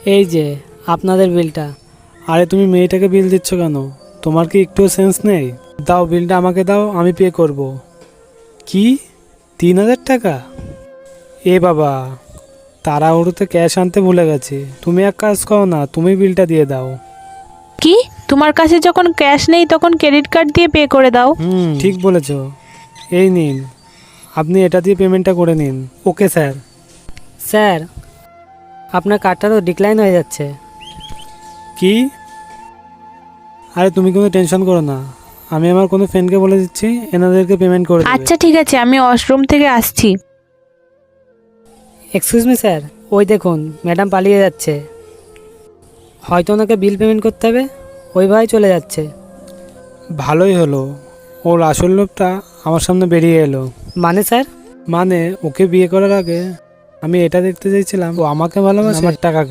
এই যে আপনাদের বিলটা। আরে তুমি মেয়েটাকে বিল দিচ্ছ কেন? তোমার কি একটু সেন্স নেই? দাও বিলটা আমাকে দাও, আমি পে করব। কি 3,000 টাকা? এ বাবা, তাড়াহুড়োতে ক্যাশ আনতে ভুলে গেছি। তুমি এক কাজ করো না, তুমি বিলটা দিয়ে দাও। কি, তোমার কাছে যখন ক্যাশ নেই তখন ক্রেডিট কার্ড দিয়ে পে করে দাও? ঠিক বলেছো। এই নিন, আপনি এটা দিয়ে পেমেন্টটা করে নিন। Okay sir. স্যার, আপনার কার্ডটা তো ডিক্লাইন হয়ে যাচ্ছে। কি? আরে তুমি কোনো টেনশন করো না, আমি আমার কোনো ফ্রেন্ডকে বলে দিচ্ছি, এনাদেরকে পেমেন্ট করে দেবে। আচ্ছা ঠিক আছে, আমি ওয়াশরুম থেকে আসছি। এক্সকিউজ মি স্যার, ওই দেখুন ম্যাডাম পালিয়ে যাচ্ছে। হয়তো ওনাকে বিল পেমেন্ট করতে হবে, ওইভাবেই চলে যাচ্ছে। ভালোই হলো, ওর আসল লোকটা আমার সামনে বেরিয়ে এলো। মানে স্যার? মানে ওকে বিয়ে করার আগে আমি এটা দেখতে চাইছিলাম ও আমাকে ভালোবাসে আমার টাকাকে।